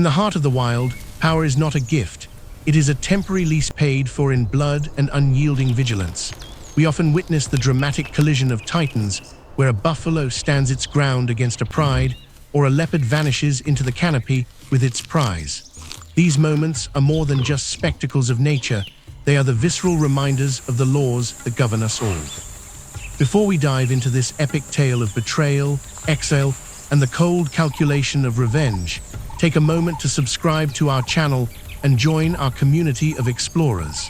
In the heart of the wild, power is not a gift. It is a temporary lease paid for in blood and unyielding vigilance. We often witness the dramatic collision of titans, where a buffalo stands its ground against a pride, or a leopard vanishes into the canopy with its prize. These moments are more than just spectacles of nature. They are the visceral reminders of the laws that govern us all. Before we dive into this epic tale of betrayal, exile, and the cold calculation of revenge, take a moment to subscribe to our channel and join our community of explorers.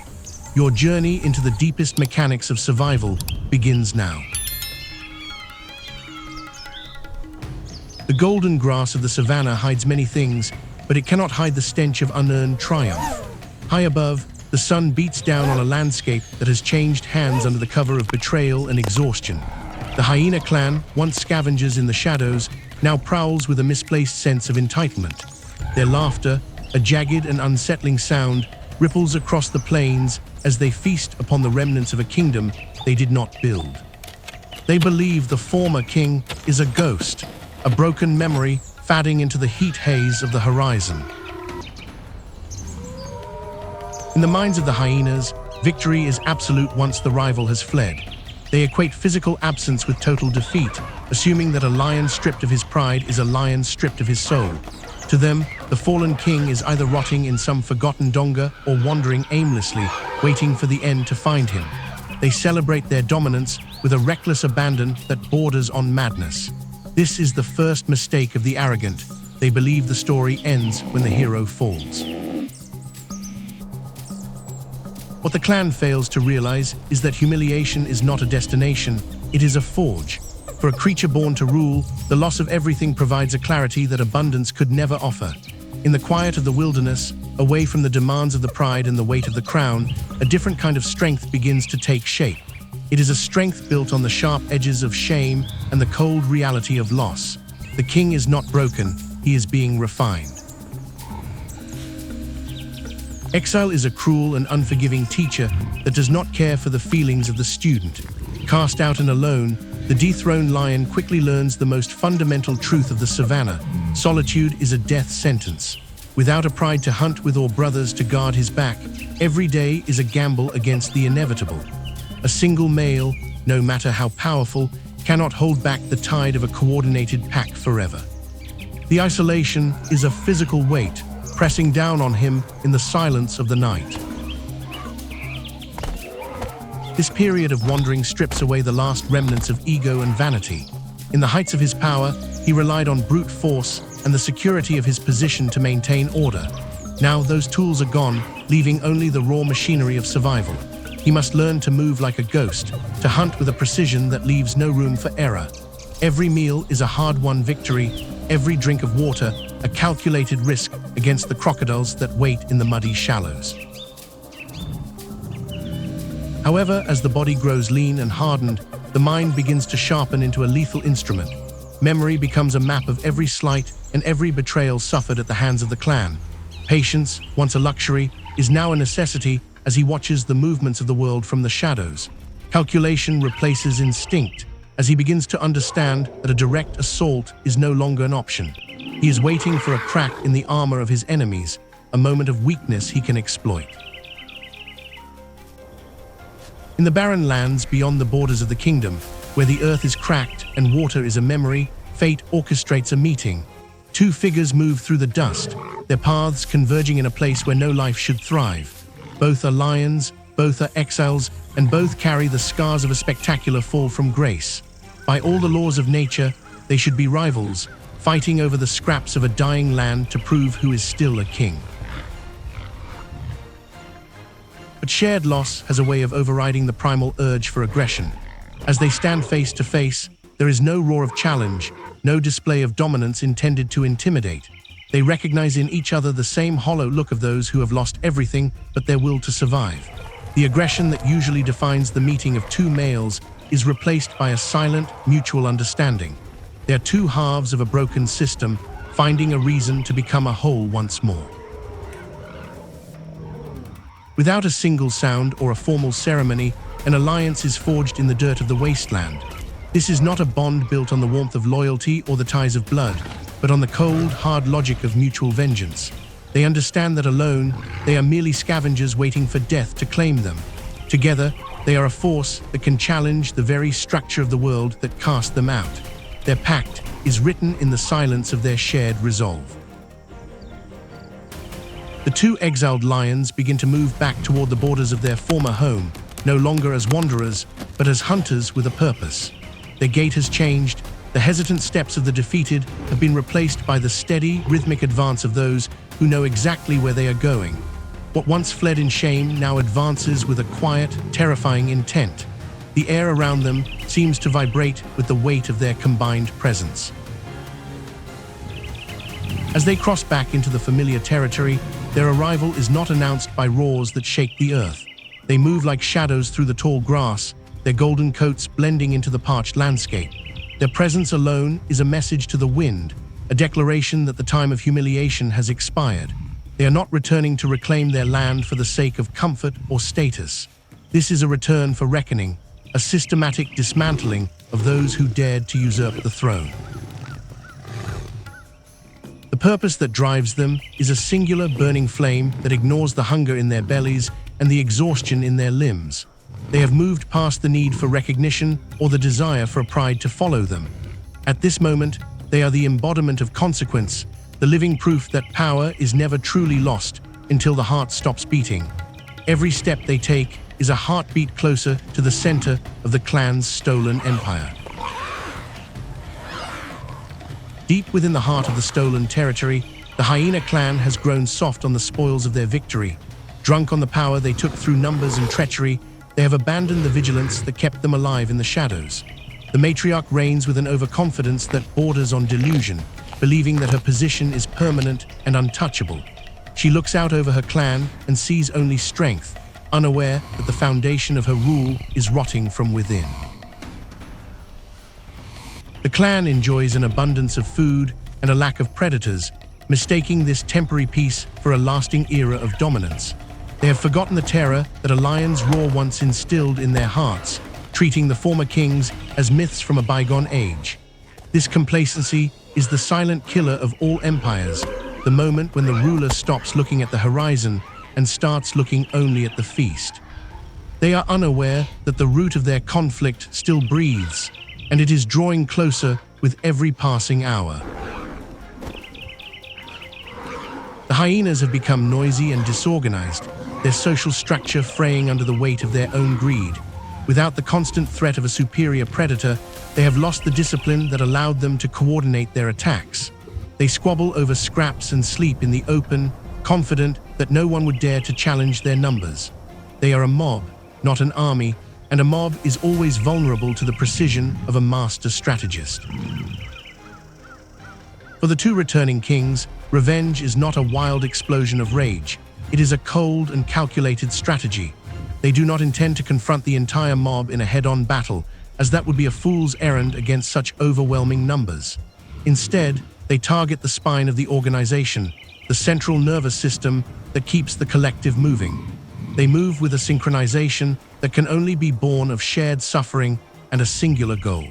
Your journey into the deepest mechanics of survival begins now. The golden grass of the savanna hides many things, but it cannot hide the stench of unearned triumph. High above, the sun beats down on a landscape that has changed hands under the cover of betrayal and exhaustion. The hyena clan, once scavengers in the shadows, now prowls with a misplaced sense of entitlement. Their laughter, a jagged and unsettling sound, ripples across the plains as they feast upon the remnants of a kingdom they did not build. They believe the former king is a ghost, a broken memory fading into the heat haze of the horizon. In the minds of the hyenas, victory is absolute once the rival has fled. They equate physical absence with total defeat, assuming that a lion stripped of his pride is a lion stripped of his soul. To them, the fallen king is either rotting in some forgotten donga or wandering aimlessly, waiting for the end to find him. They celebrate their dominance with a reckless abandon that borders on madness. This is the first mistake of the arrogant. They believe the story ends when the hero falls. What the clan fails to realize is that humiliation is not a destination, it is a forge. For a creature born to rule, the loss of everything provides a clarity that abundance could never offer. In the quiet of the wilderness, away from the demands of the pride and the weight of the crown, a different kind of strength begins to take shape. It is a strength built on the sharp edges of shame and the cold reality of loss. The king is not broken, he is being refined. Exile is a cruel and unforgiving teacher that does not care for the feelings of the student. Cast out and alone, the dethroned lion quickly learns the most fundamental truth of the savanna. Solitude is a death sentence. Without a pride to hunt with or brothers to guard his back, every day is a gamble against the inevitable. A single male, no matter how powerful, cannot hold back the tide of a coordinated pack forever. The isolation is a physical weight, pressing down on him in the silence of the night. This period of wandering strips away the last remnants of ego and vanity. In the heights of his power, he relied on brute force and the security of his position to maintain order. Now those tools are gone, leaving only the raw machinery of survival. He must learn to move like a ghost, to hunt with a precision that leaves no room for error. Every meal is a hard-won victory, every drink of water a calculated risk against the crocodiles that wait in the muddy shallows. However, as the body grows lean and hardened, the mind begins to sharpen into a lethal instrument. Memory becomes a map of every slight and every betrayal suffered at the hands of the clan. Patience, once a luxury, is now a necessity as he watches the movements of the world from the shadows. Calculation replaces instinct as he begins to understand that a direct assault is no longer an option. He is waiting for a crack in the armor of his enemies, a moment of weakness he can exploit. In the barren lands beyond the borders of the kingdom, where the earth is cracked and water is a memory, fate orchestrates a meeting. Two figures move through the dust, their paths converging in a place where no life should thrive. Both are lions, both are exiles, and both carry the scars of a spectacular fall from grace. By all the laws of nature, they should be rivals, fighting over the scraps of a dying land to prove who is still a king. But shared loss has a way of overriding the primal urge for aggression. As they stand face to face, there is no roar of challenge, no display of dominance intended to intimidate. They recognize in each other the same hollow look of those who have lost everything but their will to survive. The aggression that usually defines the meeting of two males is replaced by a silent, mutual understanding. They are two halves of a broken system, finding a reason to become a whole once more. Without a single sound or a formal ceremony, an alliance is forged in the dirt of the wasteland. This is not a bond built on the warmth of loyalty or the ties of blood. but on the cold, hard logic of mutual vengeance. They understand that alone, they are merely scavengers waiting for death to claim them. Together, they are a force that can challenge the very structure of the world that cast them out. Their pact is written in the silence of their shared resolve. The two exiled lions begin to move back toward the borders of their former home, no longer as wanderers, but as hunters with a purpose. Their gait has changed. The hesitant steps of the defeated have been replaced by the steady, rhythmic advance of those who know exactly where they are going. What once fled in shame now advances with a quiet, terrifying intent. The air around them seems to vibrate with the weight of their combined presence. As they cross back into the familiar territory, their arrival is not announced by roars that shake the earth. They move like shadows through the tall grass, their golden coats blending into the parched landscape. Their presence alone is a message to the wind, a declaration that the time of humiliation has expired. They are not returning to reclaim their land for the sake of comfort or status. This is a return for reckoning, a systematic dismantling of those who dared to usurp the throne. The purpose that drives them is a singular burning flame that ignores the hunger in their bellies and the exhaustion in their limbs. They have moved past the need for recognition or the desire for pride to follow them. At this moment, they are the embodiment of consequence, the living proof that power is never truly lost until the heart stops beating. Every step they take is a heartbeat closer to the center of the clan's stolen empire. Deep within the heart of the stolen territory, the Hyena clan has grown soft on the spoils of their victory. Drunk on the power they took through numbers and treachery, they have abandoned the vigilance that kept them alive in the shadows. The matriarch reigns with an overconfidence that borders on delusion, believing that her position is permanent and untouchable. She looks out over her clan and sees only strength, unaware that the foundation of her rule is rotting from within. The clan enjoys an abundance of food and a lack of predators, mistaking this temporary peace for a lasting era of dominance. They have forgotten the terror that a lion's roar once instilled in their hearts, treating the former kings as myths from a bygone age. This complacency is the silent killer of all empires, the moment when the ruler stops looking at the horizon and starts looking only at the feast. They are unaware that the root of their conflict still breathes, and it is drawing closer with every passing hour. The hyenas have become noisy and disorganized, their social structure fraying under the weight of their own greed. Without the constant threat of a superior predator, they have lost the discipline that allowed them to coordinate their attacks. They squabble over scraps and sleep in the open, confident that no one would dare to challenge their numbers. They are a mob, not an army, and a mob is always vulnerable to the precision of a master strategist. For the two returning kings, revenge is not a wild explosion of rage. It is a cold and calculated strategy. They do not intend to confront the entire mob in a head-on battle, as that would be a fool's errand against such overwhelming numbers. Instead, they target the spine of the organization, the central nervous system that keeps the collective moving. They move with a synchronization that can only be born of shared suffering and a singular goal.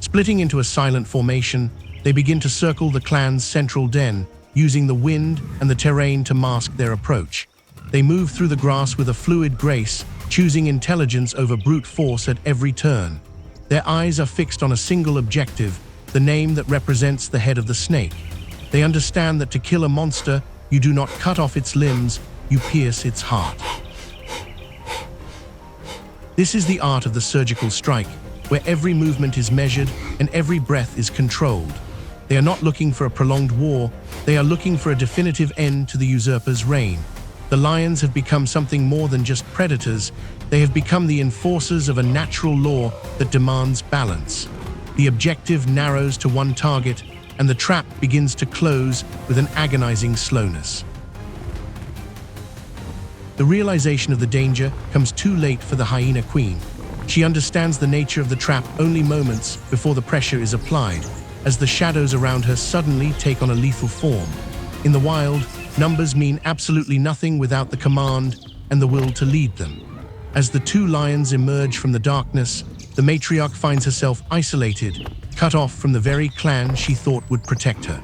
Splitting into a silent formation, they begin to circle the clan's central den, using the wind and the terrain to mask their approach. They move through the grass with a fluid grace, choosing intelligence over brute force at every turn. Their eyes are fixed on a single objective, the name that represents the head of the snake. They understand that to kill a monster, you do not cut off its limbs, you pierce its heart. This is the art of the surgical strike, where every movement is measured and every breath is controlled. They are not looking for a prolonged war, they are looking for a definitive end to the usurper's reign. The lions have become something more than just predators, they have become the enforcers of a natural law that demands balance. The objective narrows to one target, and the trap begins to close with an agonizing slowness. The realization of the danger comes too late for the hyena queen. She understands the nature of the trap only moments before the pressure is applied, as the shadows around her suddenly take on a lethal form. In the wild, numbers mean absolutely nothing without the command and the will to lead them. As the two lions emerge from the darkness, the matriarch finds herself isolated, cut off from the very clan she thought would protect her.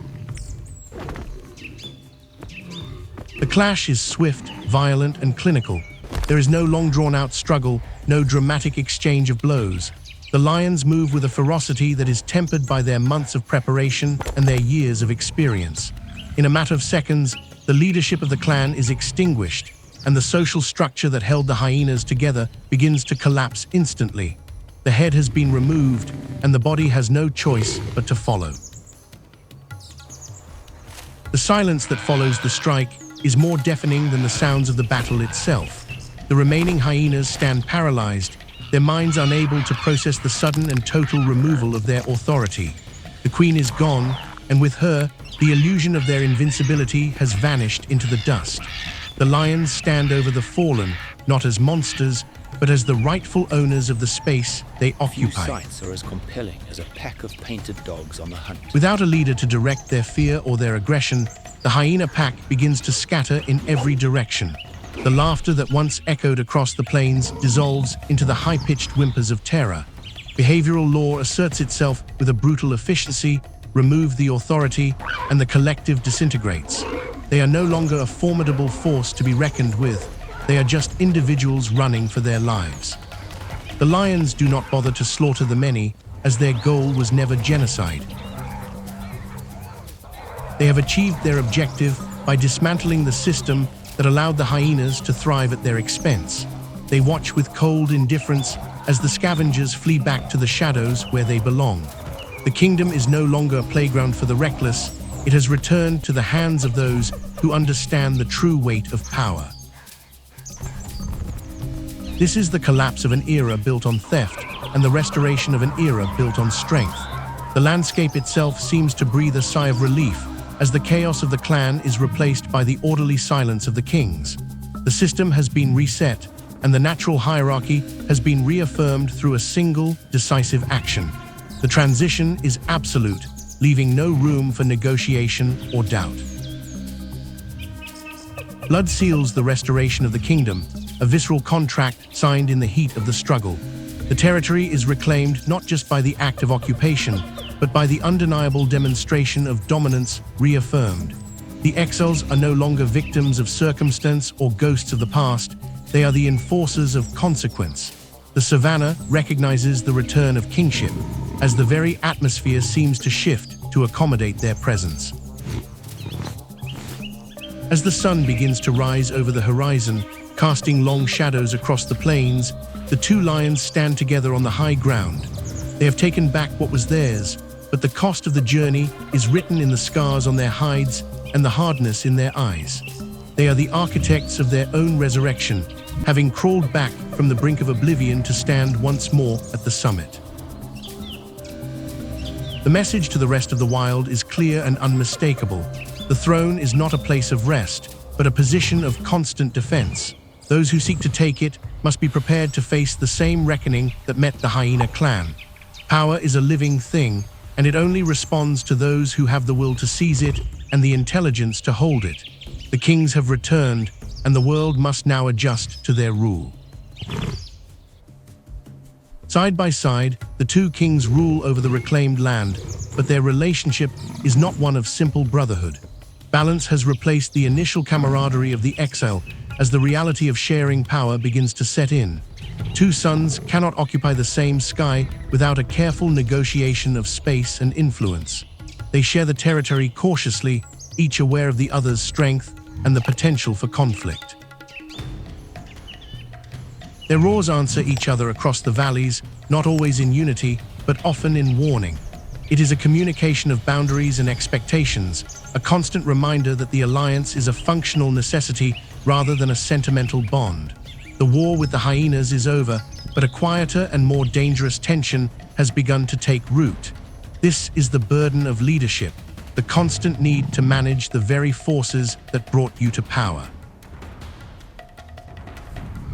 The clash is swift, violent, and clinical. There is no long drawn-out struggle, no dramatic exchange of blows. The lions move with a ferocity that is tempered by their months of preparation and their years of experience. In a matter of seconds, the leadership of the clan is extinguished, and the social structure that held the hyenas together begins to collapse instantly. The head has been removed, and the body has no choice but to follow. The silence that follows the strike is more deafening than the sounds of the battle itself. The remaining hyenas stand paralyzed, their minds unable to process the sudden and total removal of their authority. The queen is gone, and with her, the illusion of their invincibility has vanished into the dust. The lions stand over the fallen, not as monsters, but as the rightful owners of the space they occupy. Few sights are as compelling as a pack of painted dogs on the hunt. Without a leader to direct their fear or their aggression, the hyena pack begins to scatter in every direction. The laughter that once echoed across the plains dissolves into the high-pitched whimpers of terror. Behavioral law asserts itself with a brutal efficiency, remove the authority, and the collective disintegrates. They are no longer a formidable force to be reckoned with. They are just individuals running for their lives. The lions do not bother to slaughter the many, as their goal was never genocide. They have achieved their objective by dismantling the system that allowed the hyenas to thrive at their expense. They watch with cold indifference as the scavengers flee back to the shadows where they belong. The kingdom is no longer a playground for the reckless. It has returned to the hands of those who understand the true weight of power. This is the collapse of an era built on theft and the restoration of an era built on strength. The landscape itself seems to breathe a sigh of relief as the chaos of the clan is replaced by the orderly silence of the kings. The system has been reset, and the natural hierarchy has been reaffirmed through a single, decisive action. The transition is absolute, leaving no room for negotiation or doubt. Blood seals the restoration of the kingdom, a visceral contract signed in the heat of the struggle. The territory is reclaimed not just by the act of occupation, but by the undeniable demonstration of dominance reaffirmed. The exiles are no longer victims of circumstance or ghosts of the past, they are the enforcers of consequence. The savanna recognizes the return of kingship, as the very atmosphere seems to shift to accommodate their presence. As the sun begins to rise over the horizon, casting long shadows across the plains, the two lions stand together on the high ground. They have taken back what was theirs, but the cost of the journey is written in the scars on their hides and the hardness in their eyes. They are the architects of their own resurrection, having crawled back from the brink of oblivion to stand once more at the summit. The message to the rest of the wild is clear and unmistakable. The throne is not a place of rest, but a position of constant defense. Those who seek to take it must be prepared to face the same reckoning that met the hyena clan. Power is a living thing, and it only responds to those who have the will to seize it and the intelligence to hold it. The kings have returned, and the world must now adjust to their rule. Side by side, the two kings rule over the reclaimed land, but their relationship is not one of simple brotherhood. Balance has replaced the initial camaraderie of the exile as the reality of sharing power begins to set in. Two suns cannot occupy the same sky without a careful negotiation of space and influence. They share the territory cautiously, each aware of the other's strength and the potential for conflict. Their roars answer each other across the valleys, not always in unity, but often in warning. It is a communication of boundaries and expectations, a constant reminder that the alliance is a functional necessity rather than a sentimental bond. The war with the hyenas is over, but a quieter and more dangerous tension has begun to take root. This is the burden of leadership, the constant need to manage the very forces that brought you to power.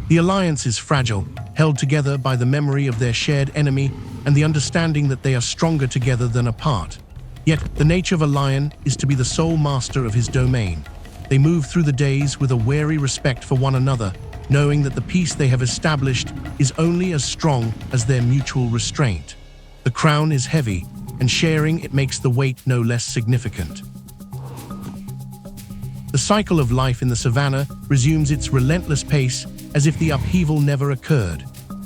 The alliance is fragile, held together by the memory of their shared enemy and the understanding that they are stronger together than apart. Yet, the nature of a lion is to be the sole master of his domain. They move through the days with a wary respect for one another, knowing that the peace they have established is only as strong as their mutual restraint. The crown is heavy, and sharing it makes the weight no less significant. The cycle of life in the savanna resumes its relentless pace as if the upheaval never occurred.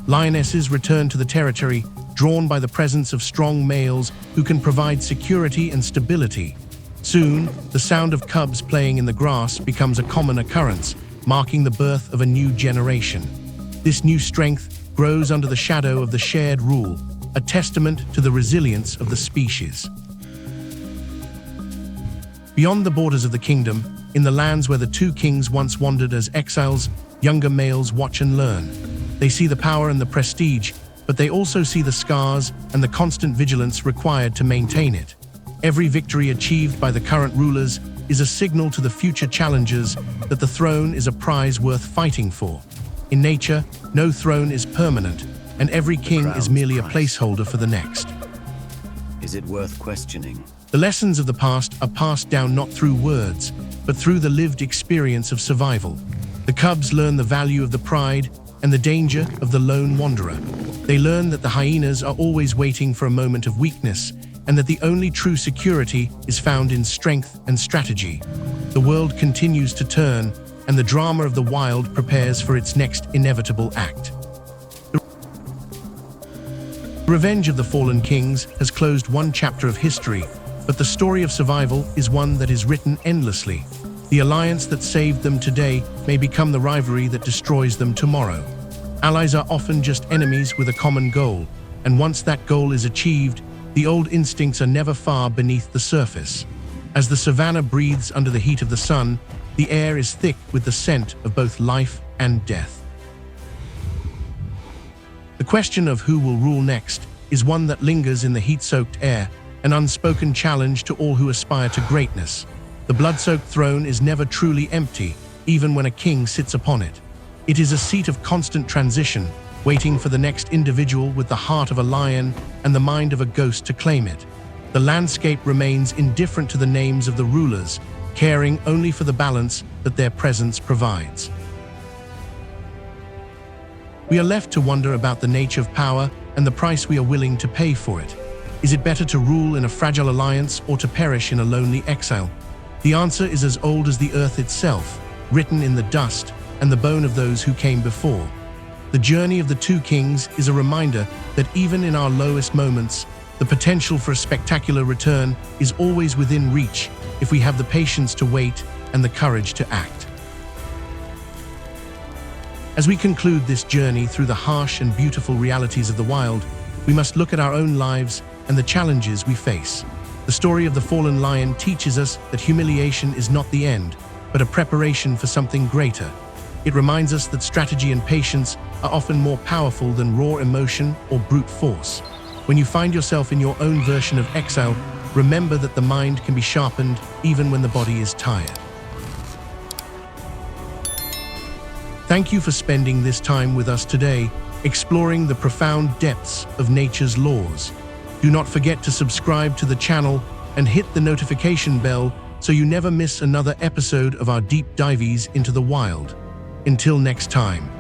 Lionesses return to the territory, drawn by the presence of strong males who can provide security and stability. Soon, the sound of cubs playing in the grass becomes a common occurrence, marking the birth of a new generation. This new strength grows under the shadow of the shared rule, a testament to the resilience of the species. Beyond the borders of the kingdom, in the lands where the two kings once wandered as exiles, younger males watch and learn. They see the power and the prestige, but they also see the scars and the constant vigilance required to maintain it. Every victory achieved by the current rulers is a signal to the future challengers that the throne is a prize worth fighting for. In nature, no throne is permanent, and every king is merely a placeholder for the next. Is it worth questioning? The lessons of the past are passed down not through words, but through the lived experience of survival. The cubs learn the value of the pride and the danger of the lone wanderer. They learn that the hyenas are always waiting for a moment of weakness, and that the only true security is found in strength and strategy. The world continues to turn, and the drama of the wild prepares for its next inevitable act. The revenge of the fallen kings has closed one chapter of history, but the story of survival is one that is written endlessly. The alliance that saved them today may become the rivalry that destroys them tomorrow. Allies are often just enemies with a common goal, and once that goal is achieved, the old instincts are never far beneath the surface. As the savanna breathes under the heat of the sun, the air is thick with the scent of both life and death. The question of who will rule next is one that lingers in the heat-soaked air, an unspoken challenge to all who aspire to greatness. The blood-soaked throne is never truly empty, even when a king sits upon it. It is a seat of constant transition, waiting for the next individual with the heart of a lion and the mind of a ghost to claim it. The landscape remains indifferent to the names of the rulers, caring only for the balance that their presence provides. We are left to wonder about the nature of power and the price we are willing to pay for it. Is it better to rule in a fragile alliance or to perish in a lonely exile? The answer is as old as the earth itself, written in the dust and the bone of those who came before. The journey of the two kings is a reminder that even in our lowest moments, the potential for a spectacular return is always within reach if we have the patience to wait and the courage to act. As we conclude this journey through the harsh and beautiful realities of the wild, we must look at our own lives and the challenges we face. The story of the fallen lion teaches us that humiliation is not the end, but a preparation for something greater. It reminds us that strategy and patience are often more powerful than raw emotion or brute force. When you find yourself in your own version of exile, remember that the mind can be sharpened even when the body is tired. Thank you for spending this time with us today, exploring the profound depths of nature's laws. Do not forget to subscribe to the channel and hit the notification bell so you never miss another episode of our deep dives into the wild. Until next time.